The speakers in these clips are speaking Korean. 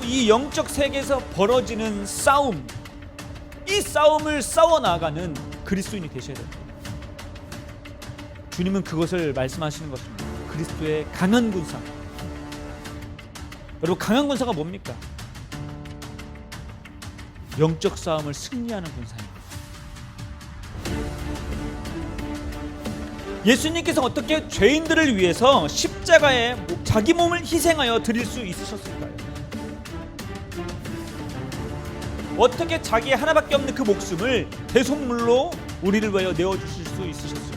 이 영적 세계에서 벌어지는 싸움, 이 싸움을 싸워나가는 그리스도인이 되셔야 됩니다. 주님은 그것을 말씀하시는 것입니다. 그리스도의 강한 군사. 여러분, 강한 군사가 뭡니까? 영적 싸움을 승리하는 군사입니다. 예수님께서 어떻게 죄인들을 위해서 십자가에 자기 몸을 희생하여 드릴 수 있으셨을까요? 어떻게 자기 하나밖에 없는 그 목숨을 대속물로 우리를 위하여 내어주실 수 있으셨을까요?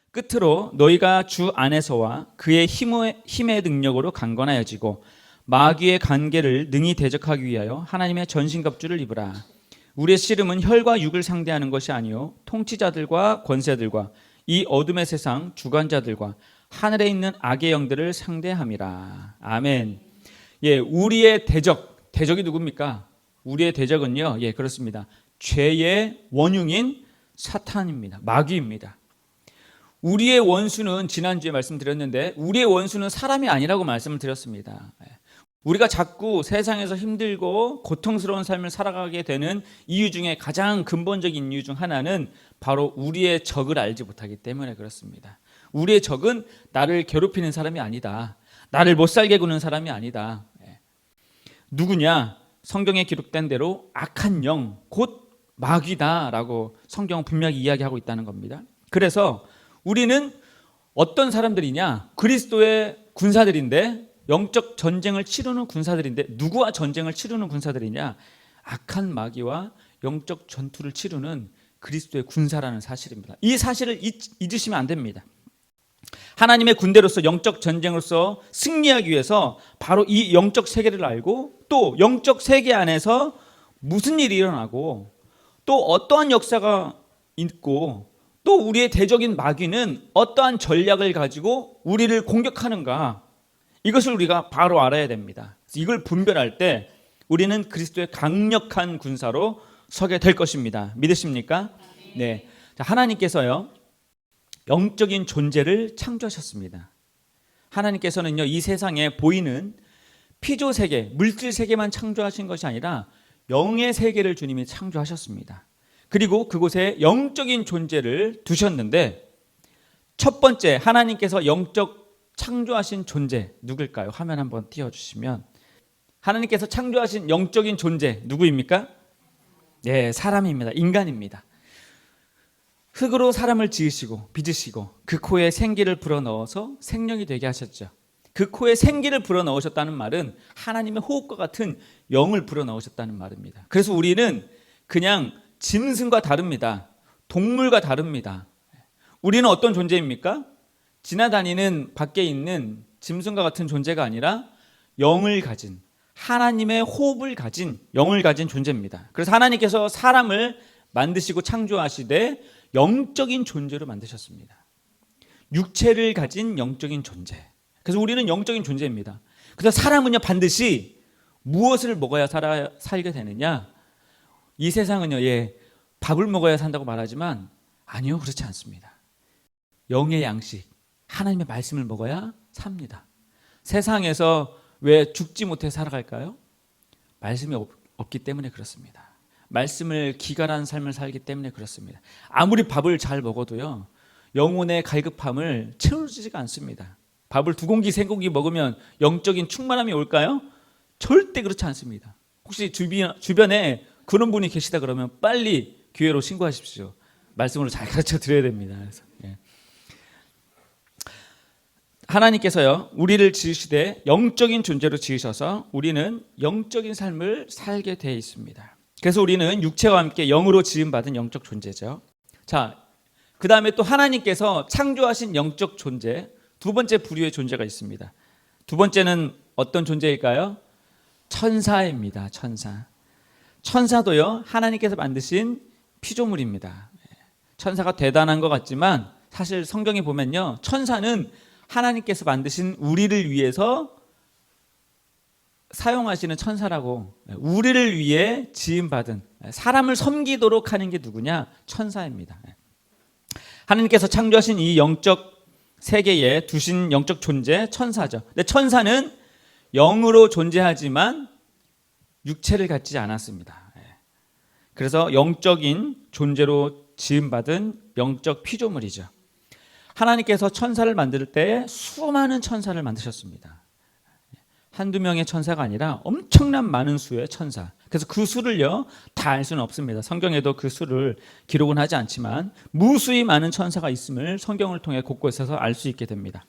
끝으로 너희가 주 안에서와 그의 힘의 능력으로 강건하여지고 마귀의 관계를 능히 대적하기 위하여 하나님의 전신갑주를 입으라. 우리의 씨름은 혈과 육을 상대하는 것이 아니요 통치자들과 권세들과 이 어둠의 세상 주관자들과 하늘에 있는 악의 영들을 상대함이라. 아멘. 예, 우리의 대적이 누굽니까? 우리의 대적은요, 예, 그렇습니다. 죄의 원흉인 사탄입니다. 마귀입니다. 우리의 원수는 지난주에 말씀드렸는데 우리의 원수는 사람이 아니라고 말씀을 드렸습니다. 우리가 자꾸 세상에서 힘들고 고통스러운 삶을 살아가게 되는 이유 중에 가장 근본적인 이유 중 하나는 바로 우리의 적을 알지 못하기 때문에 그렇습니다. 우리의 적은 나를 괴롭히는 사람이 아니다. 나를 못 살게 구는 사람이 아니다. 누구냐? 성경에 기록된 대로 악한 영, 곧 마귀다라고 성경은 분명히 이야기하고 있다는 겁니다. 그래서 우리는 어떤 사람들이냐? 그리스도의 군사들인데, 영적 전쟁을 치르는 군사들인데, 누구와 전쟁을 치르는 군사들이냐? 악한 마귀와 영적 전투를 치르는 그리스도의 군사라는 사실입니다. 이 사실을 잊으시면 안 됩니다. 하나님의 군대로서 영적 전쟁으로서 승리하기 위해서 바로 이 영적 세계를 알고, 또 영적 세계 안에서 무슨 일이 일어나고 또 어떠한 역사가 있고 또 우리의 대적인 마귀는 어떠한 전략을 가지고 우리를 공격하는가, 이것을 우리가 바로 알아야 됩니다. 이걸 분별할 때 우리는 그리스도의 강력한 군사로 서게 될 것입니다. 믿으십니까? 네. 하나님께서요, 영적인 존재를 창조하셨습니다. 하나님께서는요, 이 세상에 보이는 피조 세계, 물질 세계만 창조하신 것이 아니라 영의 세계를 주님이 창조하셨습니다. 그리고 그곳에 영적인 존재를 두셨는데, 첫 번째 하나님께서 영적 창조하신 존재 누굴까요? 화면 한번 띄워주시면, 하나님께서 창조하신 영적인 존재 누구입니까? 네, 사람입니다. 인간입니다. 흙으로 사람을 지으시고 빚으시고 그 코에 생기를 불어넣어서 생명이 되게 하셨죠. 그 코에 생기를 불어넣으셨다는 말은 하나님의 호흡과 같은 영을 불어넣으셨다는 말입니다. 그래서 우리는 그냥 짐승과 다릅니다. 동물과 다릅니다. 우리는 어떤 존재입니까? 지나다니는 밖에 있는 짐승과 같은 존재가 아니라 영을 가진, 하나님의 호흡을 가진, 영을 가진 존재입니다. 그래서 하나님께서 사람을 만드시고 창조하시되 영적인 존재로 만드셨습니다. 육체를 가진 영적인 존재. 그래서 우리는 영적인 존재입니다. 그래서 사람은요, 반드시 무엇을 먹어야 살게 되느냐? 이 세상은요, 예, 밥을 먹어야 산다고 말하지만 아니요, 그렇지 않습니다. 영의 양식, 하나님의 말씀을 먹어야 삽니다. 세상에서 왜 죽지 못해 살아갈까요? 말씀이 없기 때문에 그렇습니다. 말씀을 기갈한 삶을 살기 때문에 그렇습니다. 아무리 밥을 잘 먹어도요, 영혼의 갈급함을 채워주지가 않습니다. 밥을 2공기, 3공기 먹으면 영적인 충만함이 올까요? 절대 그렇지 않습니다. 혹시 주변에 그런 분이 계시다 그러면 빨리 교회로 신고하십시오. 말씀으로 잘 가르쳐 드려야 됩니다. 그래서, 예. 하나님께서요, 우리를 지으시되 영적인 존재로 지으셔서 우리는 영적인 삶을 살게 되어 있습니다. 그래서 우리는 육체와 함께 영으로 지음받은 영적 존재죠. 자, 그 다음에 또 하나님께서 창조하신 영적 존재, 두 번째 부류의 존재가 있습니다. 두 번째는 어떤 존재일까요? 천사입니다. 천사. 천사도요, 하나님께서 만드신 피조물입니다. 천사가 대단한 것 같지만 사실 성경에 보면요, 천사는 하나님께서 만드신 우리를 위해서 사용하시는 천사라고, 우리를 위해 지음받은, 사람을 섬기도록 하는 게 누구냐? 천사입니다. 하나님께서 창조하신 이 영적 세계에 두신 영적 존재, 천사죠. 근데 천사는 영으로 존재하지만 육체를 갖지 않았습니다. 그래서 영적인 존재로 지음받은 영적 피조물이죠. 하나님께서 천사를 만들 때 수많은 천사를 만드셨습니다. 한두 명의 천사가 아니라 엄청난 많은 수의 천사. 그래서 그 수를요, 다 알 수는 없습니다. 성경에도 그 수를 기록은 하지 않지만 무수히 많은 천사가 있음을 성경을 통해 곳곳에서 알 수 있게 됩니다.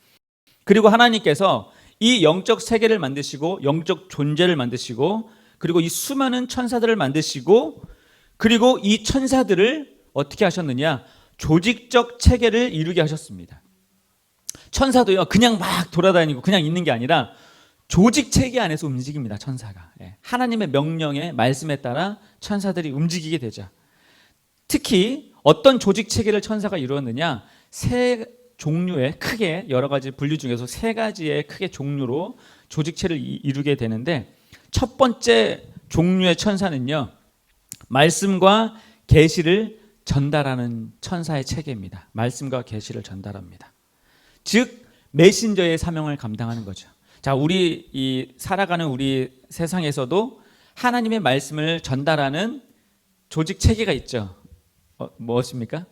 그리고 하나님께서 이 영적 세계를 만드시고 영적 존재를 만드시고 그리고 이 수많은 천사들을 만드시고 그리고 이 천사들을 어떻게 하셨느냐? 조직적 체계를 이루게 하셨습니다. 천사도요, 그냥 막 돌아다니고 그냥 있는 게 아니라 조직 체계 안에서 움직입니다. 천사가. 하나님의 명령에 말씀에 따라 천사들이 움직이게 되죠. 특히 어떤 조직 체계를 천사가 이루었느냐? 세 종류의 크게 여러 가지 분류 중에서 세 가지의 크게 종류로 조직체를 이루게 되는데 첫 번째 종류의 천사는요, 말씀과 계시를 전달하는 천사의 체계입니다. 말씀과 계시를 전달합니다. 즉 메신저의 사명을 감당하는 거죠. 자, 우리 이 살아가는 우리 세상에서도 하나님의 말씀을 전달하는 조직 체계가 있죠. 무엇입니까?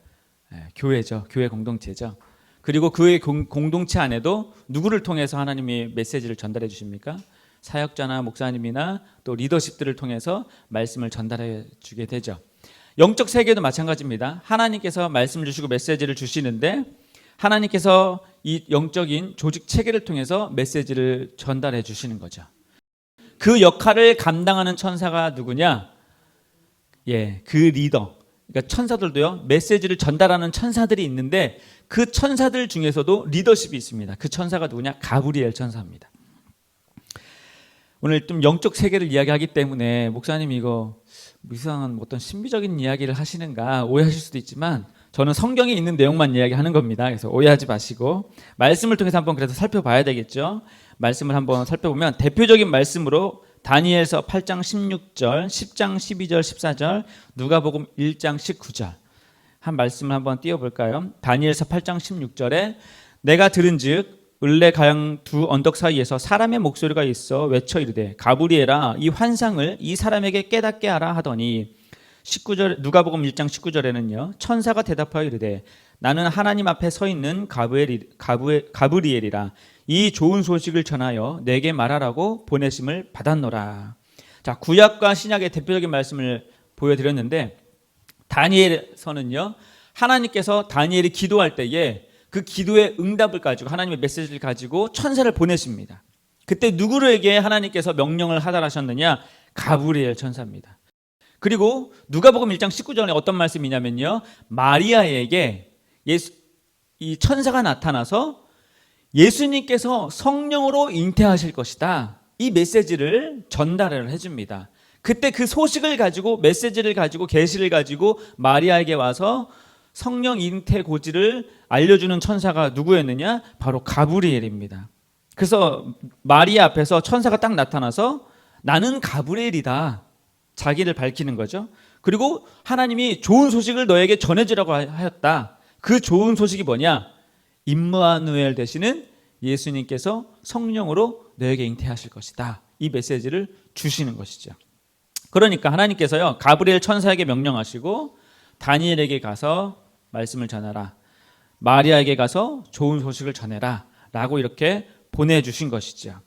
교회죠. 교회 공동체죠. 그리고 그의 공동체 안에도 누구를 통해서 하나님이 메시지를 전달해 주십니까? 사역자나 목사님이나 또 리더십들을 통해서 말씀을 전달해 주게 되죠. 영적 세계도 마찬가지입니다. 하나님께서 말씀을 주시고 메시지를 주시는데 하나님께서 이 영적인 조직 체계를 통해서 메시지를 전달해 주시는 거죠. 그 역할을 감당하는 천사가 누구냐? 그 리더. 그러니까 천사들도요, 메시지를 전달하는 천사들이 있는데 그 천사들 중에서도 리더십이 있습니다. 그 천사가 누구냐? 가브리엘 천사입니다. 오늘 좀 영적 세계를 이야기하기 때문에 목사님 이거 이상한 어떤 신비적인 이야기를 하시는가 오해하실 수도 있지만 저는 성경에 있는 내용만 이야기하는 겁니다. 그래서 오해하지 마시고 말씀을 통해서 한번 그래서 살펴봐야 되겠죠. 말씀을 한번 살펴보면 대표적인 말씀으로 다니엘서 8장 16절, 10장 12절, 14절, 누가복음 1장 19절 한 말씀을 한번 띄워볼까요? 다니엘서 8장 16절에 내가 들은즉 을레 가양 두 언덕 사이에서 사람의 목소리가 있어 외쳐 이르되 가브리엘아 이 환상을 이 사람에게 깨닫게 하라 하더니 19절 누가복음 1장 19절에는요 천사가 대답하여 이르되 나는 하나님 앞에 서 있는 가브리엘이라 이 좋은 소식을 전하여 내게 말하라고 보내심을 받았노라. 자, 구약과 신약의 대표적인 말씀을 보여드렸는데 다니엘서는요 하나님께서 다니엘이 기도할 때에 그 기도의 응답을 가지고 하나님의 메시지를 가지고 천사를 보내십니다. 그때 누구에게 하나님께서 명령을 하달하셨느냐? 가브리엘 천사입니다. 그리고 누가복음 1장 19절에 어떤 말씀이냐면요 마리아에게 이 천사가 나타나서 예수님께서 성령으로 잉태하실 것이다. 이 메시지를 전달을 해줍니다. 그때 그 소식을 가지고 메시지를 가지고 계시를 가지고 마리아에게 와서 성령 잉태 고지를 알려주는 천사가 누구였느냐? 바로 가브리엘입니다. 그래서 마리아 앞에서 천사가 딱 나타나서 나는 가브리엘이다. 자기를 밝히는 거죠. 그리고 하나님이 좋은 소식을 너에게 전해주라고 하였다. 그 좋은 소식이 뭐냐? 임마누엘 되시는 예수님께서 성령으로 너에게 잉태하실 것이다. 이 메시지를 주시는 것이죠. 그러니까 하나님께서요 가브리엘 천사에게 명령하시고 다니엘에게 가서 말씀을 전하라. 마리아에게 가서 좋은 소식을 전해라. 라고 이렇게 보내주신 것이죠.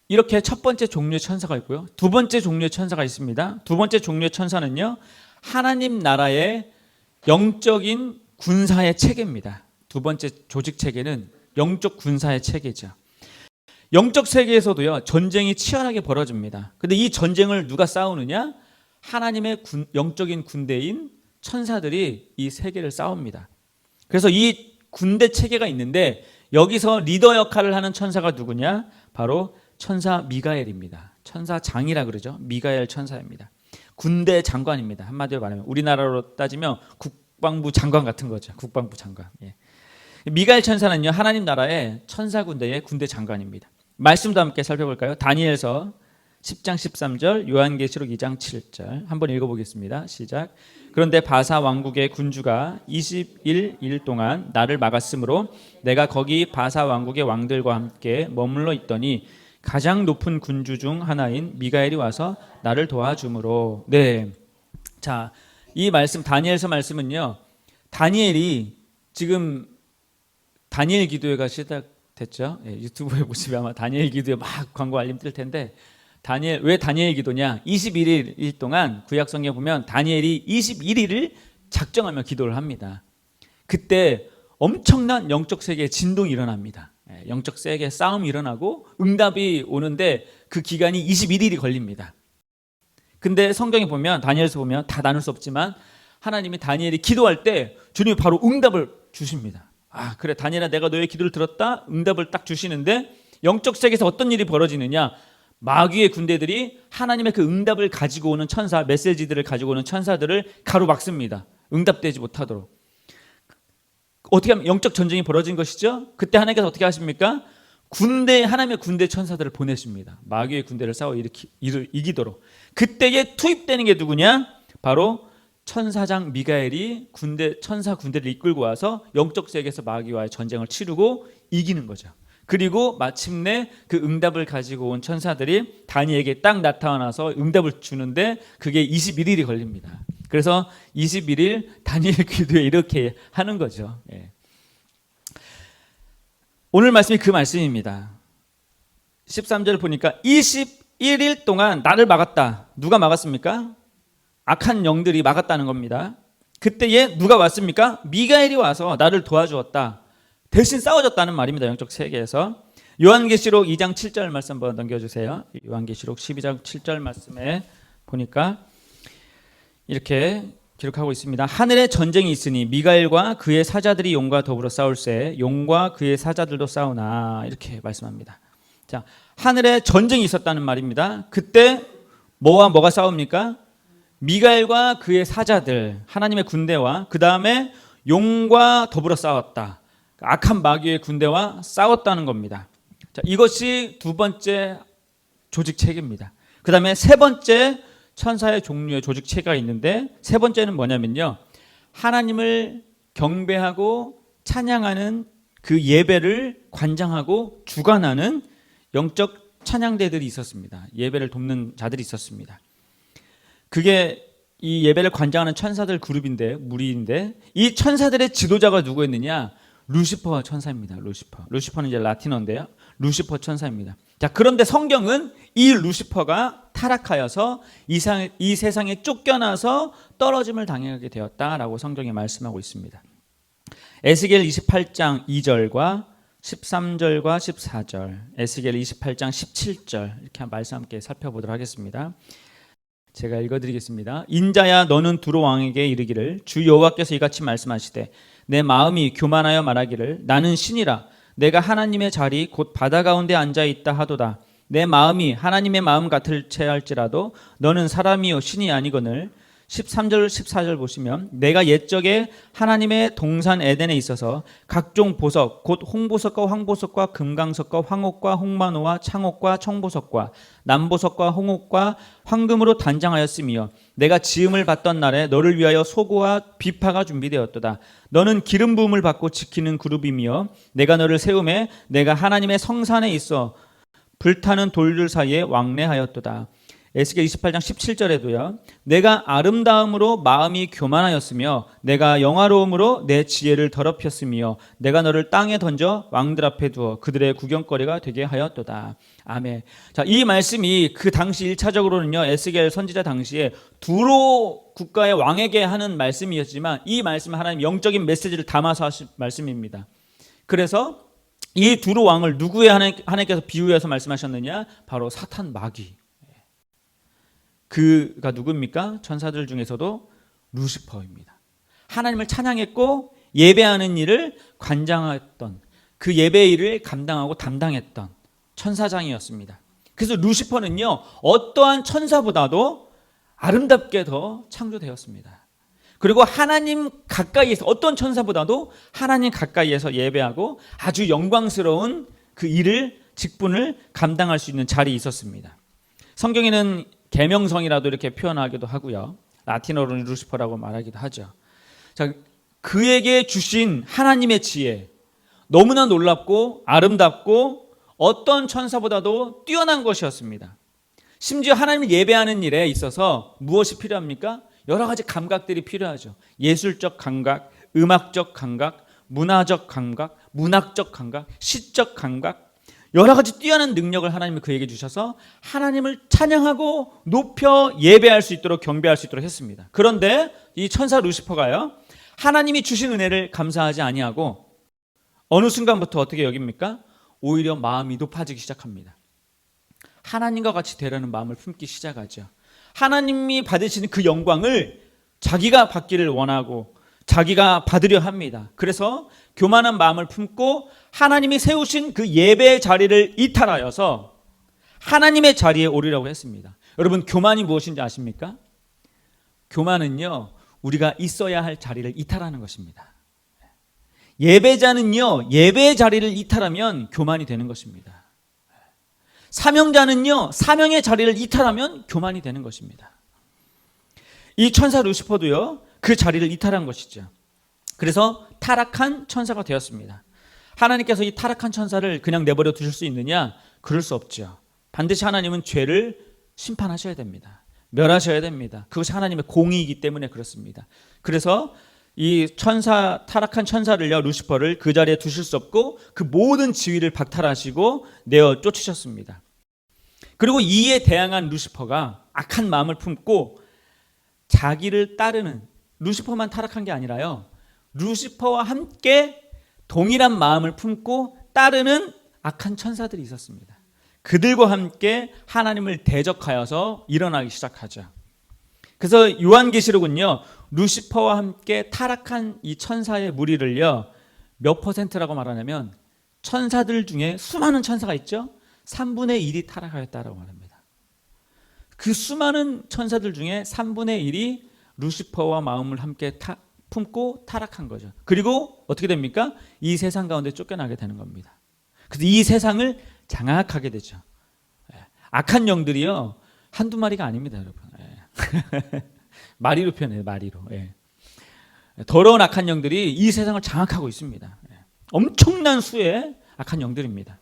이렇게 첫 번째 종류의 천사가 있고요. 두 번째 종류의 천사가 있습니다. 두 번째 종류의 천사는요. 하나님 나라의 영적인 군사의 체계입니다. 두 번째 조직 체계는 영적 군사의 체계죠. 영적 세계에서도요. 전쟁이 치열하게 벌어집니다. 근데 이 전쟁을 누가 싸우느냐? 하나님의 영적인 군대인 천사들이 이 세계를 싸웁니다. 그래서 이 군대 체계가 있는데 여기서 리더 역할을 하는 천사가 누구냐? 바로 천사 미가엘입니다. 천사장이라 그러죠. 미가엘 천사입니다. 군대 장관입니다. 한마디로 말하면 우리나라로 따지면 국방부 장관 같은 거죠. 국방부 장관. 미가엘 천사는요 하나님 나라의 천사 군대의 군대 장관입니다. 말씀도 함께 살펴볼까요? 다니엘서 10장 13절, 요한계시록 2장 7절 한번 읽어보겠습니다. 시작. 그런데 바사 왕국의 군주가 21일 동안 나를 막았으므로 내가 거기 바사 왕국의 왕들과 함께 머물러 있더니 가장 높은 군주 중 하나인 미가엘이 와서 나를 도와주므로. 네. 자, 이 말씀 다니엘서 말씀은요. 다니엘이 지금 다니엘 기도회가 시작됐죠. 예, 유튜브에 보시면 아마 다니엘 기도회 막 광고 알림 뜰 텐데 왜 다니엘 기도냐? 21일 동안 구약 성경에 보면 다니엘이 21일을 작정하며 기도를 합니다. 그때 엄청난 영적 세계의 진동이 일어납니다. 영적 세계의 싸움이 일어나고 응답이 오는데 그 기간이 21일이 걸립니다. 근데 성경에 보면 다니엘서 보면 다 나눌 수 없지만 하나님이 다니엘이 기도할 때 주님이 바로 응답을 주십니다. 아, 그래 다니엘아 내가 너의 기도를 들었다. 응답을 딱 주시는데 영적 세계에서 어떤 일이 벌어지느냐? 마귀의 군대들이 하나님의 그 응답을 가지고 오는 천사, 메시지들을 가지고 오는 천사들을 가로막습니다. 응답되지 못하도록. 어떻게 하면 영적 전쟁이 벌어진 것이죠? 그때 하나님께서 어떻게 하십니까? 하나님의 군대 천사들을 보내십니다. 마귀의 군대를 싸워 이기도록. 그때에 투입되는 게 누구냐? 바로 천사장 미가엘이 천사 군대를 이끌고 와서 영적 세계에서 마귀와의 전쟁을 치르고 이기는 거죠. 그리고 마침내 그 응답을 가지고 온 천사들이 다니엘에게 딱 나타나서 응답을 주는데 그게 21일이 걸립니다. 그래서 21일 다니엘 기도에 이렇게 하는 거죠. 예. 오늘 말씀이 그 말씀입니다. 13절을 보니까 21일 동안 나를 막았다. 누가 막았습니까? 악한 영들이 막았다는 겁니다. 그때에 누가 왔습니까? 미가엘이 와서 나를 도와주었다. 대신 싸워줬다는 말입니다. 영적 세계에서. 요한계시록 2장 7절 말씀 한번 넘겨주세요. 요한계시록 12장 7절 말씀에 보니까 이렇게 기록하고 있습니다. 하늘에 전쟁이 있으니 미가엘과 그의 사자들이 용과 더불어 싸울세 용과 그의 사자들도 싸우나 이렇게 말씀합니다. 자, 하늘에 전쟁이 있었다는 말입니다. 그때 뭐와 뭐가 싸웁니까? 미가엘과 그의 사자들, 하나님의 군대와 그 다음에 용과 더불어 싸웠다. 악한 마귀의 군대와 싸웠다는 겁니다. 자, 이것이 두 번째 조직 체계입니다. 그 다음에 세 번째 천사의 종류의 조직 체계가 있는데 세 번째는 뭐냐면요. 하나님을 경배하고 찬양하는 그 예배를 관장하고 주관하는 영적 찬양대들이 있었습니다. 예배를 돕는 자들이 있었습니다. 그게 이 예배를 관장하는 천사들 무리인데 이 천사들의 지도자가 누구였느냐? 루시퍼 천사입니다. 루시퍼는 이제 라틴어인데요. 루시퍼 천사입니다. 자, 그런데 성경은 이 루시퍼가 타락하여서 이 세상에 쫓겨나서 떨어짐을 당하게 되었다라고 성경에 말씀하고 있습니다. 에스겔 28장 2절과 13절과 14절, 에스겔 28장 17절 이렇게 말씀 함께 살펴보도록 하겠습니다. 제가 읽어드리겠습니다. 인자야 너는 두로 왕에게 이르기를 주 여호와께서 이같이 말씀하시되 내 마음이 교만하여 말하기를 나는 신이라 내가 하나님의 자리 곧 바다 가운데 앉아있다 하도다. 내 마음이 하나님의 마음 같을채 할지라도 너는 사람이요 신이 아니거늘. 13절 14절 보시면 내가 옛적에 하나님의 동산 에덴에 있어서 각종 보석 곧 홍보석과 황보석과 금강석과 황옥과 홍만호와 창옥과 청보석과 남보석과 홍옥과 황금으로 단장하였으며 내가 지음을 받던 날에 너를 위하여 소고와 비파가 준비되었도다. 너는 기름 부음을 받고 지키는 그룹이며 내가 너를 세우매 내가 하나님의 성산에 있어 불타는 돌들 사이에 왕래하였도다. 에스겔 28장 17절에도요. 내가 아름다움으로 마음이 교만하였으며 내가 영화로움으로 내 지혜를 더럽혔으며 내가 너를 땅에 던져 왕들 앞에 두어 그들의 구경거리가 되게 하였도다. 아멘. 자, 이 말씀이 그 당시 1차적으로는요. 에스겔 선지자 당시에 두로 국가의 왕에게 하는 말씀이었지만 이 말씀은 하나님 영적인 메시지를 담아서 하신 말씀입니다. 그래서 이 두로 왕을 누구의 하나님께서 비유해서 말씀하셨느냐? 바로 사탄 마귀. 그가 누굽니까? 천사들 중에서도 루시퍼입니다. 하나님을 찬양했고 예배하는 일을 관장했던 그 예배의 일을 감당하고 담당했던 천사장이었습니다. 그래서 루시퍼는요 어떠한 천사보다도 아름답게 더 창조되었습니다. 그리고 하나님 가까이에서 어떤 천사보다도 하나님 가까이에서 예배하고 아주 영광스러운 그 일을 직분을 감당할 수 있는 자리에 있었습니다. 성경에는 계명성이라도 이렇게 표현하기도 하고요. 라틴어로는 루시퍼라고 말하기도 하죠. 자, 그에게 주신 하나님의 지혜, 너무나 놀랍고 아름답고 어떤 천사보다도 뛰어난 것이었습니다. 심지어 하나님을 예배하는 일에 있어서 무엇이 필요합니까? 여러 가지 감각들이 필요하죠. 예술적 감각, 음악적 감각, 문화적 감각, 문학적 감각, 시적 감각, 여러 가지 뛰어난 능력을 하나님이 그에게 주셔서 하나님을 찬양하고 높여 예배할 수 있도록 경배할 수 있도록 했습니다. 그런데 이 천사 루시퍼가요, 하나님이 주신 은혜를 감사하지 아니하고 어느 순간부터 어떻게 여깁니까? 오히려 마음이 높아지기 시작합니다. 하나님과 같이 되려는 마음을 품기 시작하죠. 하나님이 받으시는 그 영광을 자기가 받기를 원하고 자기가 받으려 합니다. 그래서 교만한 마음을 품고 하나님이 세우신 그 예배의 자리를 이탈하여서 하나님의 자리에 오르려고 했습니다. 여러분, 교만이 무엇인지 아십니까? 교만은요, 우리가 있어야 할 자리를 이탈하는 것입니다. 예배자는요, 예배의 자리를 이탈하면 교만이 되는 것입니다. 사명자는요, 사명의 자리를 이탈하면 교만이 되는 것입니다. 이 천사 루시퍼도요, 그 자리를 이탈한 것이죠. 그래서 타락한 천사가 되었습니다. 하나님께서 이 타락한 천사를 그냥 내버려 두실 수 있느냐? 그럴 수 없죠. 반드시 하나님은 죄를 심판하셔야 됩니다. 멸하셔야 됩니다. 그것이 하나님의 공의이기 때문에 그렇습니다. 그래서 이 천사, 타락한 천사를요, 루시퍼를 그 자리에 두실 수 없고 그 모든 지위를 박탈하시고 내어 쫓으셨습니다. 그리고 이에 대항한 루시퍼가 악한 마음을 품고 자기를 따르는, 루시퍼만 타락한 게 아니라요, 루시퍼와 함께 동일한 마음을 품고 따르는 악한 천사들이 있었습니다. 그들과 함께 하나님을 대적하여서 일어나기 시작하죠. 그래서 요한계시록은요, 루시퍼와 함께 타락한 이 천사의 무리를요, 몇 퍼센트라고 말하냐면 천사들 중에 수많은 천사가 있죠. 3분의 1이 타락하였다라고 말합니다. 그 수많은 천사들 중에 3분의 1이 루시퍼와 마음을 함께 품고 타락한 거죠. 그리고 어떻게 됩니까? 이 세상 가운데 쫓겨나게 되는 겁니다. 그래서 이 세상을 장악하게 되죠. 악한 영들이요, 한두 마리가 아닙니다, 여러분. 마리로 표현해요, 마리로. 더러운 악한 영들이 이 세상을 장악하고 있습니다. 엄청난 수의 악한 영들입니다.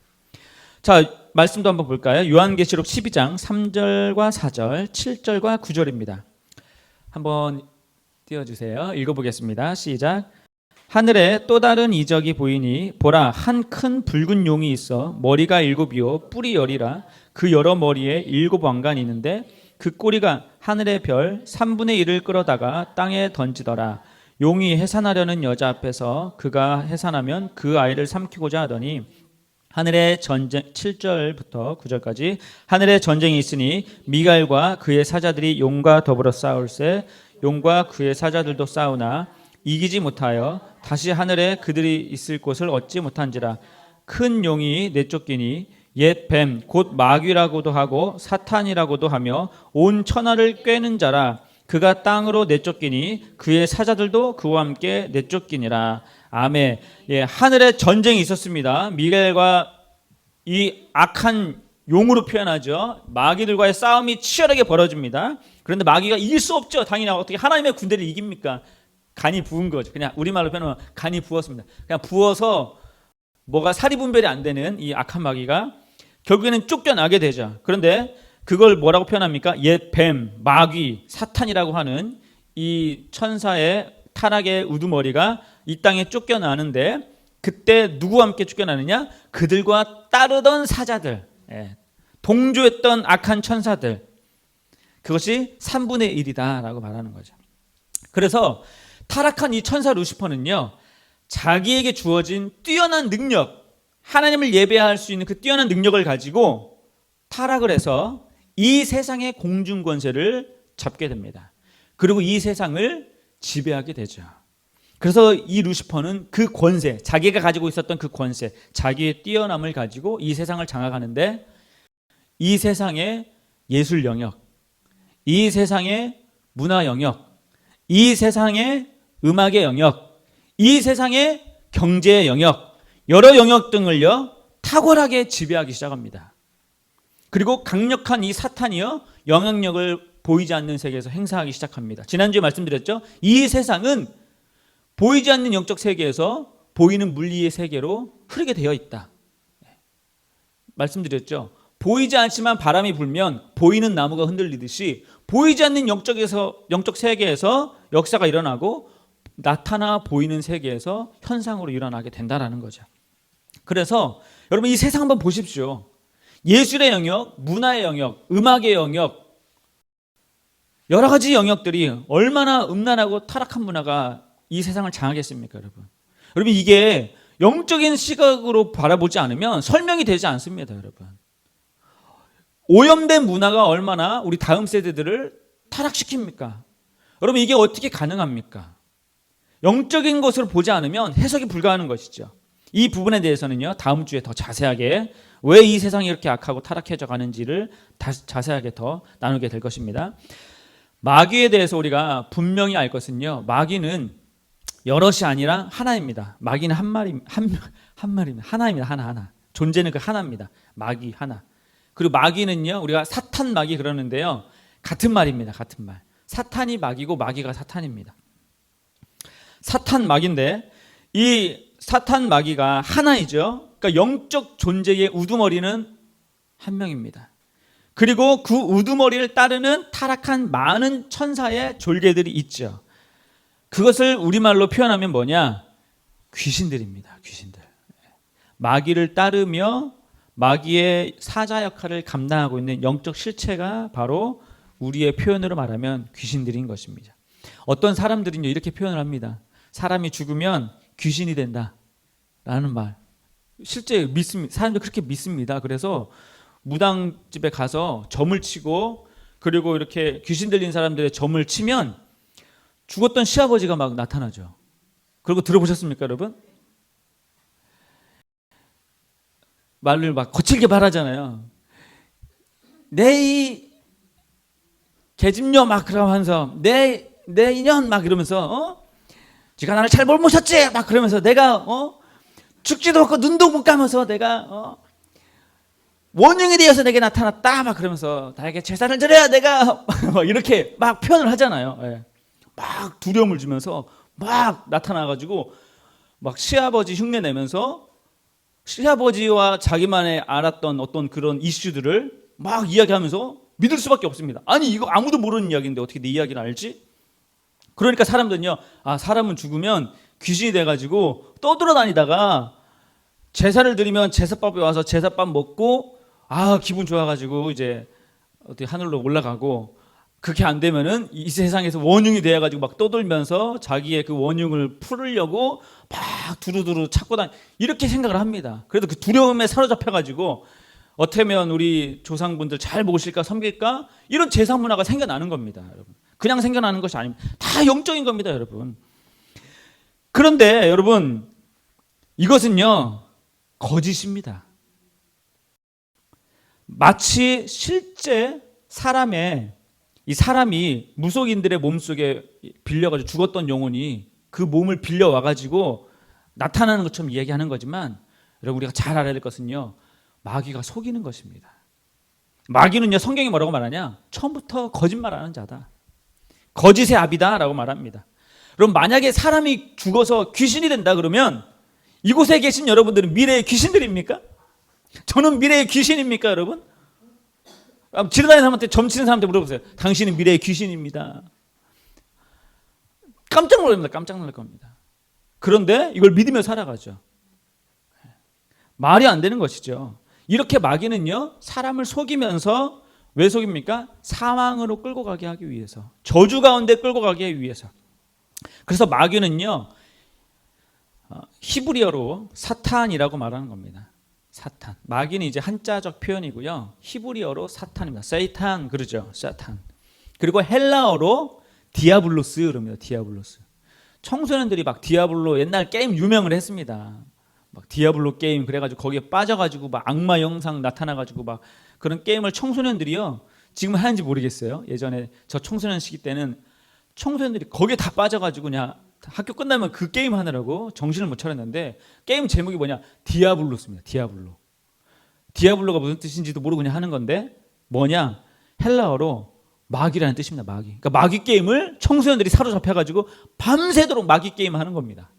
자, 말씀도 한번 볼까요? 요한계시록 12장 3절과 4절, 7절과 9절입니다. 한번 띄워주세요. 읽어보겠습니다. 시작. 하늘에 또 다른 이적이 보이니 보라, 한 큰 붉은 용이 있어 머리가 7이요 뿔이 10이라. 그 여러 머리에 7 왕관이 있는데 그 꼬리가 하늘의 별 3분의 1을 끌어다가 땅에 던지더라. 용이 해산하려는 여자 앞에서 그가 해산하면 그 아이를 삼키고자 하더니 하늘의 전쟁, 7절부터 9절까지, 하늘의 전쟁이 있으니 미갈과 그의 사자들이 용과 더불어 싸울세. 용과 그의 사자들도 싸우나 이기지 못하여 다시 하늘에 그들이 있을 곳을 얻지 못한지라. 큰 용이 내쫓기니 옛 뱀 곧 마귀라고도 하고 사탄이라고도 하며 온 천하를 꿰는 자라. 그가 땅으로 내쫓기니 그의 사자들도 그와 함께 내쫓기니라. 아멘. 하늘에 전쟁이 있었습니다. 미갈과 이 악한 용으로 표현하죠. 마귀들과의 싸움이 치열하게 벌어집니다. 그런데 마귀가 이길 수 없죠. 당연히 어떻게 하나님의 군대를 이깁니까? 간이 부은 거죠. 그냥 우리말로 표현하면 간이 부었습니다. 그냥 부어서 뭐가 사리분별이 안 되는 이 악한 마귀가 결국에는 쫓겨나게 되죠. 그런데 그걸 뭐라고 표현합니까? 옛 뱀, 마귀, 사탄이라고 하는 이 천사의 타락의 우두머리가 이 땅에 쫓겨나는데, 그때 누구와 함께 쫓겨나느냐? 그들과 따르던 사자들, 동조했던 악한 천사들, 그것이 3분의 1이다라고 말하는 거죠. 그래서 타락한 이 천사 루시퍼는요, 자기에게 주어진 뛰어난 능력, 하나님을 예배할 수 있는 그 뛰어난 능력을 가지고 타락을 해서 이 세상의 공중 권세를 잡게 됩니다. 그리고 이 세상을 지배하게 되죠. 그래서 이 루시퍼는 그 권세, 자기가 가지고 있었던 그 권세, 자기의 뛰어남을 가지고 이 세상을 장악하는데, 이 세상의 예술 영역, 이 세상의 문화 영역, 이 세상의 음악의 영역, 이 세상의 경제의 영역, 여러 영역 등을요 탁월하게 지배하기 시작합니다. 그리고 강력한 이 사탄이요, 영향력을 보이지 않는 세계에서 행사하기 시작합니다. 지난주에 말씀드렸죠. 이 세상은 보이지 않는 영적 세계에서 보이는 물리의 세계로 흐르게 되어 있다. 말씀드렸죠. 보이지 않지만 바람이 불면 보이는 나무가 흔들리듯이 보이지 않는 영적 세계에서 역사가 일어나고 나타나 보이는 세계에서 현상으로 일어나게 된다라는 거죠. 그래서 여러분 이 세상 한번 보십시오. 예술의 영역, 문화의 영역, 음악의 영역, 여러 가지 영역들이 얼마나 음란하고 타락한 문화가 이 세상을 장악했습니까, 여러분? 여러분 이게 영적인 시각으로 바라보지 않으면 설명이 되지 않습니다, 여러분. 오염된 문화가 얼마나 우리 다음 세대들을 타락시킵니까? 여러분 이게 어떻게 가능합니까? 영적인 것으로 보지 않으면 해석이 불가하는 것이죠. 이 부분에 대해서는요, 다음 주에 더 자세하게 왜 이 세상이 이렇게 악하고 타락해져 가는지를 자세하게 더 나누게 될 것입니다. 마귀에 대해서 우리가 분명히 알 것은요, 마귀는 여럿이 아니라 하나입니다. 마귀는 한 마리입니다. 하나입니다. 하나. 존재는 그 하나입니다. 마귀 하나. 그리고 마귀는요, 우리가 사탄 마귀 그러는데요, 같은 말입니다. 같은 말. 사탄이 마귀고 마귀가 사탄입니다. 사탄 마귀인데 이 사탄 마귀가 하나이죠. 그러니까 영적 존재의 우두머리는 한 명입니다. 그리고 그 우두머리를 따르는 타락한 많은 천사의 졸개들이 있죠. 그것을 우리말로 표현하면 뭐냐? 귀신들입니다. 귀신들. 마귀를 따르며 마귀의 사자 역할을 감당하고 있는 영적 실체가 바로 우리의 표현으로 말하면 귀신들인 것입니다. 어떤 사람들은요 이렇게 표현을 합니다. 사람이 죽으면 귀신이 된다라는 말. 실제 믿습니다. 사람들 그렇게 믿습니다. 그래서 무당집에 가서 점을 치고 그리고 이렇게 귀신 들린 사람들의 점을 치면 죽었던 시아버지가 막 나타나죠. 그리고 들어보셨습니까, 여러분? 말을 막 거칠게 말하잖아요. 내 이 계집녀 막 그러면서 내 인연 막 이러면서 지가 나를 잘 못 모셨지 막 그러면서 내가 죽지도 않고 눈도 못 감아서 내가 원흉이 되어서 내게 나타났다 막 그러면서 나에게 제사를 드려야 내가 이렇게 막 표현을 하잖아요. 예. 막 두려움을 주면서 막 나타나가지고 막 시아버지 흉내 내면서 시아버지와 자기만의 알았던 어떤 그런 이슈들을 막 이야기하면서 믿을 수밖에 없습니다. 아니 이거 아무도 모르는 이야기인데 어떻게 내 이야기를 알지? 그러니까 사람들은요, 사람은 죽으면 귀신이 돼가지고 떠돌아다니다가 제사를 드리면 제사밥에 와서 제사밥 먹고 기분 좋아가지고 이제 어떻게 하늘로 올라가고, 그렇게 안 되면은 이 세상에서 원흉이 돼가지고 막 떠돌면서 자기의 그 원흉을 풀으려고 막 두루두루 찾고 이렇게 생각을 합니다. 그래도 그 두려움에 사로잡혀가지고 어떻게 하면 우리 조상분들 잘 모실까 섬길까 이런 제사 문화가 생겨나는 겁니다, 여러분. 그냥 생겨나는 것이 아닙니다. 다 영적인 겁니다, 여러분. 그런데 여러분 이것은요 거짓입니다. 마치 실제 이 사람이 무속인들의 몸속에 빌려가지고 죽었던 영혼이 그 몸을 빌려와가지고 나타나는 것처럼 이야기하는 거지만, 여러분 우리가 잘 알아야 될 것은요 마귀가 속이는 것입니다. 마귀는요 성경이 뭐라고 말하냐? 처음부터 거짓말하는 자다. 거짓의 아비다 라고 말합니다. 그럼 만약에 사람이 죽어서 귀신이 된다 그러면 이곳에 계신 여러분들은 미래의 귀신들입니까? 저는 미래의 귀신입니까, 여러분? 지나다니는 사람한테 점치는 사람한테 물어보세요. 당신은 미래의 귀신입니다. 깜짝 놀랍니다. 깜짝 놀랄 겁니다. 그런데 이걸 믿으며 살아가죠. 말이 안 되는 것이죠. 이렇게 마귀는요 사람을 속이면서, 왜 속입니까? 사망으로 끌고 가게 하기 위해서, 저주 가운데 끌고 가기 위해서. 그래서 마귀는요 히브리어로 사탄이라고 말하는 겁니다. 사탄. 마귀는 이제 한자적 표현이고요. 히브리어로 사탄입니다. 세이탄 그러죠. 사탄. 그리고 헬라어로 디아블로스 그럽니다. 디아블로스. 청소년들이 막 디아블로 옛날 게임 유명을 했습니다. 막 디아블로 게임 그래가지고 거기에 빠져가지고 막 악마 영상 나타나가지고 막 그런 게임을 청소년들이요 지금 하는지 모르겠어요. 예전에 저 청소년 시기 때는 청소년들이 거기에 다 빠져가지고 그냥 학교 끝나면 그 게임 하느라고 정신을 못 차렸는데, 게임 제목이 뭐냐? 디아블로스입니다. 디아블로. 디아블로가 무슨 뜻인지도 모르고 그냥 하는 건데 뭐냐? 헬라어로 마귀라는 뜻입니다. 마귀. 그러니까 마귀 게임을 청소년들이 사로잡혀가지고 밤새도록 마귀 게임 하는 겁니다.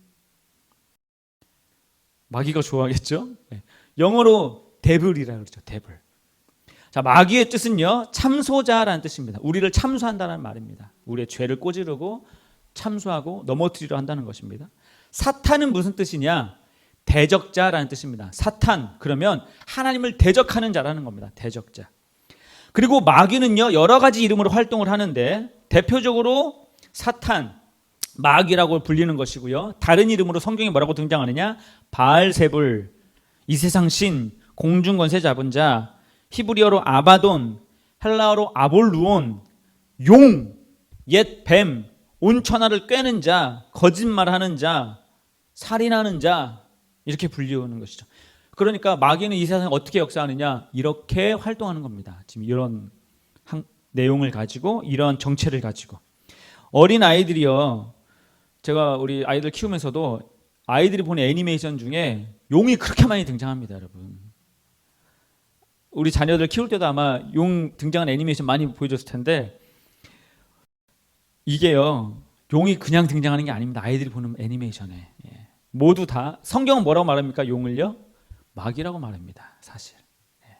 마귀가 좋아하겠죠? 네. 영어로 데블이라고 그러죠. 데블. 자, 마귀의 뜻은요, 참소자라는 뜻입니다. 우리를 참소한다는 말입니다. 우리의 죄를 꼬지르고 참소하고 넘어뜨리려 한다는 것입니다. 사탄은 무슨 뜻이냐? 대적자라는 뜻입니다. 사탄, 그러면 하나님을 대적하는 자라는 겁니다. 대적자. 그리고 마귀는요, 여러 가지 이름으로 활동을 하는데 대표적으로 사탄, 마귀라고 불리는 것이고요. 다른 이름으로 성경에 뭐라고 등장하느냐? 바알세불, 이 세상 신, 공중 권세 잡은 자, 히브리어로 아바돈, 헬라어로 아볼루온, 용, 옛 뱀, 온천하를 꿰는 자, 거짓말하는 자, 살인하는 자, 이렇게 불리우는 것이죠. 그러니까 마귀는 이 세상에 어떻게 역사하느냐? 이렇게 활동하는 겁니다. 지금 이런 내용을 가지고, 이런 정체를 가지고. 어린 아이들이요, 제가 우리 아이들 키우면서도 아이들이 보는 애니메이션 중에 용이 그렇게 많이 등장합니다, 여러분. 우리 자녀들 키울 때도 아마 용 등장한 애니메이션 많이 보여줬을 텐데, 이게요, 용이 그냥 등장하는 게 아닙니다. 아이들이 보는 애니메이션에. 예. 모두 다 성경은 뭐라고 말합니까? 용을요? 마귀라고 말합니다. 사실. 예.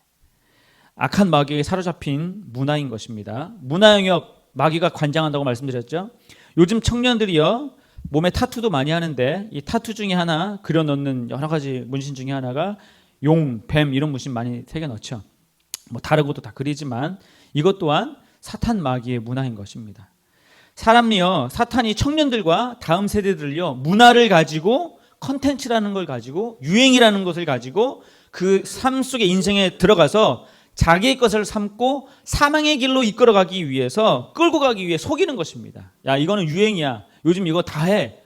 악한 마귀에 사로잡힌 문화인 것입니다. 문화 영역, 마귀가 관장한다고 말씀드렸죠. 요즘 청년들이요, 몸에 타투도 많이 하는데 이 타투 중에 하나, 그려넣는 여러 가지 문신 중에 하나가 용, 뱀 이런 문신 많이 새겨 넣죠. 뭐 다른 것도 다 그리지만 이것 또한 사탄 마귀의 문화인 것입니다. 사람이요, 사탄이 청년들과 다음 세대들을요, 문화를 가지고, 컨텐츠라는 걸 가지고, 유행이라는 것을 가지고 그 삶 속의 인생에 들어가서 자기의 것을 삼고 사망의 길로 이끌어가기 위해서, 끌고 가기 위해 속이는 것입니다. 야, 이거는 유행이야. 요즘 이거 다 해.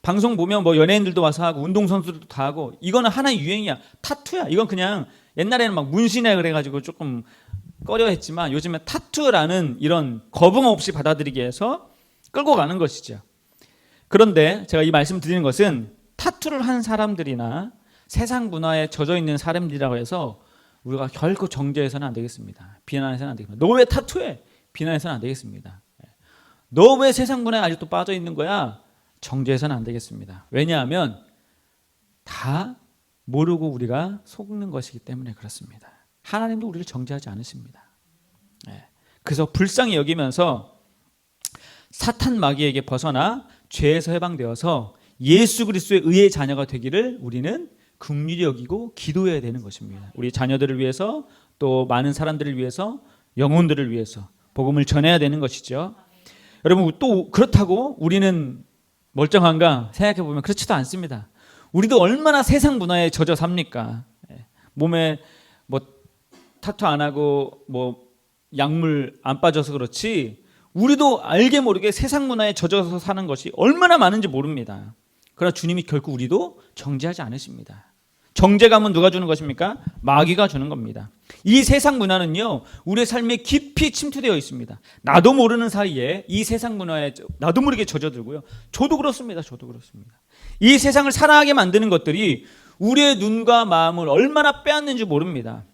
방송 보면 뭐 연예인들도 와서 하고 운동선수들도 다 하고, 이거는 하나의 유행이야. 타투야. 이건 그냥 옛날에는 막 문신해 그래가지고 조금 꺼려했지만 요즘에 타투라는 이런 거부감 없이 받아들이게 해서 끌고 가는 것이죠. 그런데 제가 이 말씀 드리는 것은 타투를 한 사람들이나 세상 문화에 젖어 있는 사람들이라고 해서 우리가 결코 정죄해서는 안 되겠습니다. 비난해서는 안 되겠습니다. 너 왜 타투해? 비난해서는 안 되겠습니다. 너 왜 세상 문화에 아직도 빠져 있는 거야? 정죄해서는 안 되겠습니다. 왜냐하면 다 모르고 우리가 속는 것이기 때문에 그렇습니다. 하나님도 우리를 정죄하지 않으십니다. 그래서 불쌍히 여기면서 사탄 마귀에게 벗어나 죄에서 해방되어서 예수 그리스도의 의의 자녀가 되기를 우리는 긍휼히 여기고 기도해야 되는 것입니다. 우리 자녀들을 위해서, 또 많은 사람들을 위해서, 영혼들을 위해서 복음을 전해야 되는 것이죠. 여러분, 또 그렇다고 우리는 멀쩡한가 생각해 보면 그렇지도 않습니다. 우리도 얼마나 세상 문화에 젖어 삽니까? 몸에 뭐 타투 안 하고 뭐 약물 안 빠져서 그렇지, 우리도 알게 모르게 세상 문화에 젖어서 사는 것이 얼마나 많은지 모릅니다. 그러나 주님이 결코 우리도 정죄하지 않으십니다. 정죄감은 누가 주는 것입니까? 마귀가 주는 겁니다. 이 세상 문화는요, 우리의 삶에 깊이 침투되어 있습니다. 나도 모르는 사이에 이 세상 문화에 나도 모르게 젖어들고요. 저도 그렇습니다. 이 세상을 사랑하게 만드는 것들이 우리의 눈과 마음을 얼마나 빼앗는지 모릅니다.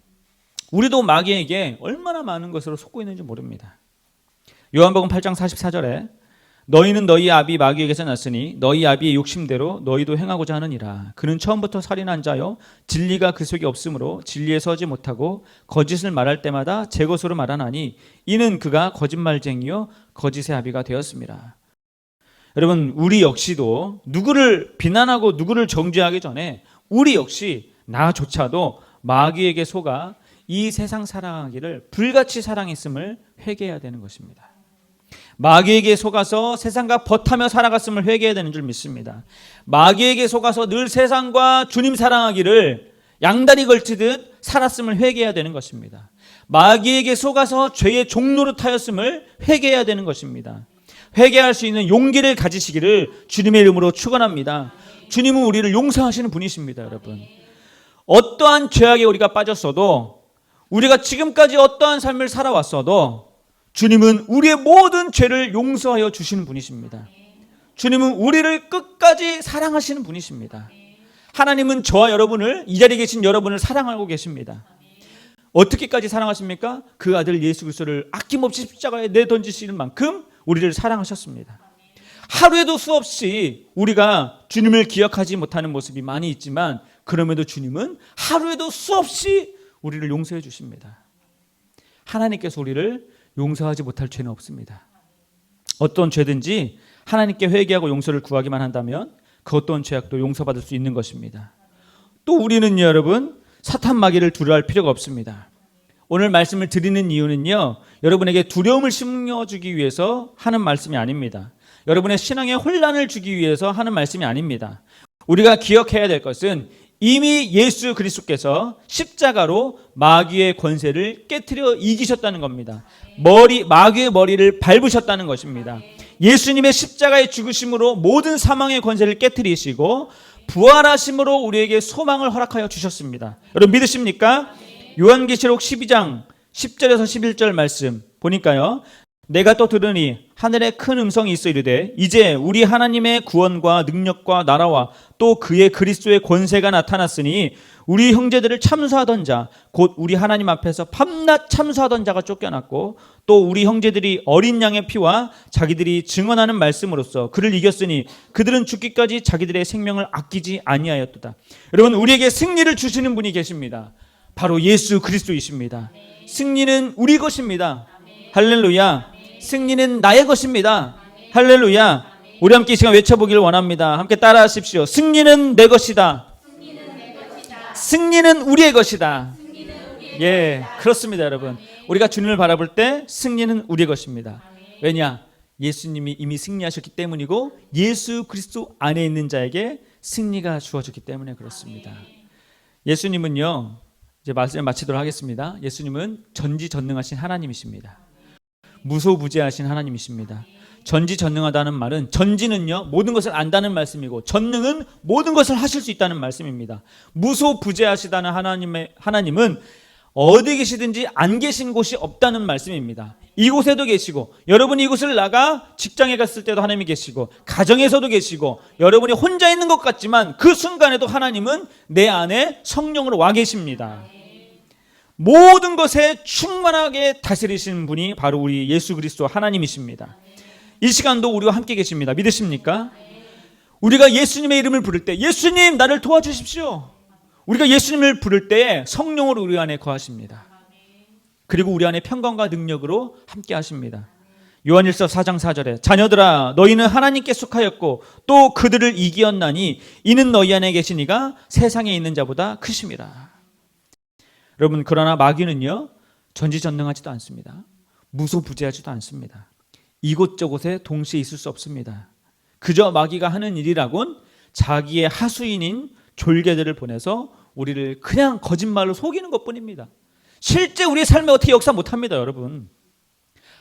우리도 마귀에게 얼마나 많은 것으로 속고 있는지 모릅니다. 요한복음 8장 44절에 너희는 너희 아비 마귀에게서 났으니 너희 아비의 욕심대로 너희도 행하고자 하느니라. 그는 처음부터 살인한 자요, 진리가 그 속에 없으므로 진리에 서지 못하고 거짓을 말할 때마다 제 것으로 말하나니 이는 그가 거짓말쟁이요 거짓의 아비가 되었습니다. 여러분, 우리 역시도 누구를 비난하고 누구를 정죄하기 전에 우리 역시 나조차도 마귀에게 속아 이 세상 사랑하기를 불같이 사랑했음을 회개해야 되는 것입니다. 마귀에게 속아서 세상과 벗하며 살아갔음을 회개해야 되는 줄 믿습니다. 마귀에게 속아서 늘 세상과 주님 사랑하기를 양다리 걸치듯 살았음을 회개해야 되는 것입니다. 마귀에게 속아서 죄의 종노릇하였음을 회개해야 되는 것입니다. 회개할 수 있는 용기를 가지시기를 주님의 이름으로 축원합니다. 주님은 우리를 용서하시는 분이십니다. 여러분, 어떠한 죄악에 우리가 빠졌어도, 우리가 지금까지 어떠한 삶을 살아왔어도 주님은 우리의 모든 죄를 용서하여 주시는 분이십니다. 주님은 우리를 끝까지 사랑하시는 분이십니다. 하나님은 저와 여러분을, 이 자리에 계신 여러분을 사랑하고 계십니다. 어떻게까지 사랑하십니까? 그 아들 예수 그리스도를 아낌없이 십자가에 내던지시는 만큼 우리를 사랑하셨습니다. 하루에도 수없이 우리가 주님을 기억하지 못하는 모습이 많이 있지만 그럼에도 주님은 하루에도 수없이 우리를 용서해 주십니다. 하나님께서 우리를 용서하지 못할 죄는 없습니다. 어떤 죄든지 하나님께 회개하고 용서를 구하기만 한다면 그 어떤 죄악도 용서받을 수 있는 것입니다. 또 우리는 여러분 사탄 마귀를 두려워할 필요가 없습니다. 오늘 말씀을 드리는 이유는요, 여러분에게 두려움을 심어주기 위해서 하는 말씀이 아닙니다. 여러분의 신앙에 혼란을 주기 위해서 하는 말씀이 아닙니다. 우리가 기억해야 될 것은 이미 예수 그리스도께서 십자가로 마귀의 권세를 깨트려 이기셨다는 겁니다. 마귀의 머리를 밟으셨다는 것입니다. 예수님의 십자가의 죽으심으로 모든 사망의 권세를 깨트리시고 부활하심으로 우리에게 소망을 허락하여 주셨습니다. 여러분 믿으십니까? 요한계시록 12장 10절에서 11절 말씀 보니까요, 내가 또 들으니 하늘에 큰 음성이 있어 이르되 이제 우리 하나님의 구원과 능력과 나라와 또 그의 그리스도의 권세가 나타났으니 우리 형제들을 참수하던 자 곧 우리 하나님 앞에서 밤낮 참수하던 자가 쫓겨났고 또 우리 형제들이 어린 양의 피와 자기들이 증언하는 말씀으로써 그를 이겼으니 그들은 죽기까지 자기들의 생명을 아끼지 아니하였도다. 여러분 우리에게 승리를 주시는 분이 계십니다. 바로 예수 그리스도이십니다. 승리는 우리 것입니다. 할렐루야. 승리는 나의 것입니다. 할렐루야. 우리 함께 이 시간 외쳐보기를 원합니다. 함께 따라하십시오. 승리는 내 것이다. 승리는 우리의 것이다. 예, 그렇습니다, 여러분. 우리가 주님을 바라볼 때 승리는 우리의 것입니다. 왜냐? 예수님이 이미 승리하셨기 때문이고 예수 그리스도 안에 있는 자에게 승리가 주어졌기 때문에 그렇습니다. 예수님은요, 이제 말씀을 마치도록 하겠습니다. 예수님은 전지전능하신 하나님이십니다. 무소부재하신 하나님이십니다. 전지전능하다는 말은, 전지는요 모든 것을 안다는 말씀이고 전능은 모든 것을 하실 수 있다는 말씀입니다. 무소부재하시다는 하나님은 어디 계시든지 안 계신 곳이 없다는 말씀입니다. 이곳에도 계시고, 여러분이 이곳을 나가 직장에 갔을 때도 하나님이 계시고, 가정에서도 계시고, 여러분이 혼자 있는 것 같지만 그 순간에도 하나님은 내 안에 성령으로 와 계십니다. 모든 것에 충만하게 다스리시는 분이 바로 우리 예수 그리스도 하나님이십니다. 이 시간도 우리와 함께 계십니다. 믿으십니까? 우리가 예수님의 이름을 부를 때, 예수님 나를 도와주십시오. 우리가 예수님을 부를 때 성령으로 우리 안에 거하십니다. 그리고 우리 안에 평강과 능력으로 함께 하십니다. 요한일서 4장 4절에 자녀들아 너희는 하나님께 속하였고 또 그들을 이기었나니 이는 너희 안에 계신 이가 세상에 있는 자보다 크심이라. 여러분, 그러나 마귀는요 전지전능하지도 않습니다. 무소부재하지도 않습니다. 이곳저곳에 동시에 있을 수 없습니다. 그저 마귀가 하는 일이라곤 자기의 하수인인 졸개들을 보내서 우리를 그냥 거짓말로 속이는 것뿐입니다. 실제 우리의 삶에 어떻게 역사 못합니다. 여러분,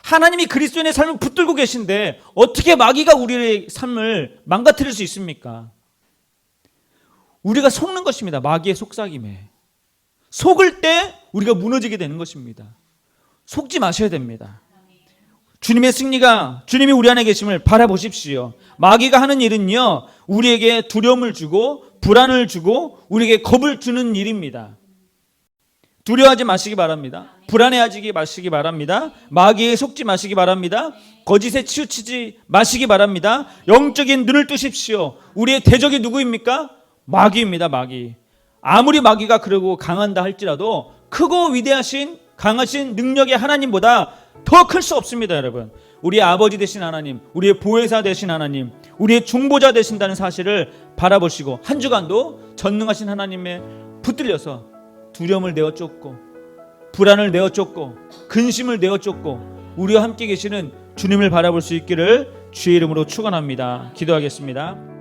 하나님이 그리스도인의 삶을 붙들고 계신데 어떻게 마귀가 우리의 삶을 망가뜨릴 수 있습니까? 우리가 속는 것입니다. 마귀의 속삭임에 속을 때 우리가 무너지게 되는 것입니다. 속지 마셔야 됩니다. 주님의 승리가, 주님이 우리 안에 계심을 바라보십시오. 마귀가 하는 일은요 우리에게 두려움을 주고 불안을 주고 우리에게 겁을 주는 일입니다. 두려워하지 마시기 바랍니다. 불안해하지 마시기 바랍니다. 마귀에 속지 마시기 바랍니다. 거짓에 치우치지 마시기 바랍니다. 영적인 눈을 뜨십시오. 우리의 대적이 누구입니까? 마귀입니다. 마귀. 아무리 마귀가 그러고 강한다 할지라도 크고 위대하신 강하신 능력의 하나님보다 더 클 수 없습니다. 여러분, 우리의 아버지 되신 하나님, 우리의 보혜사 되신 하나님, 우리의 중보자 되신다는 사실을 바라보시고 한 주간도 전능하신 하나님에 붙들려서 두려움을 내어 쫓고 불안을 내어 쫓고 근심을 내어 쫓고 우리와 함께 계시는 주님을 바라볼 수 있기를 주의 이름으로 축원합니다. 기도하겠습니다.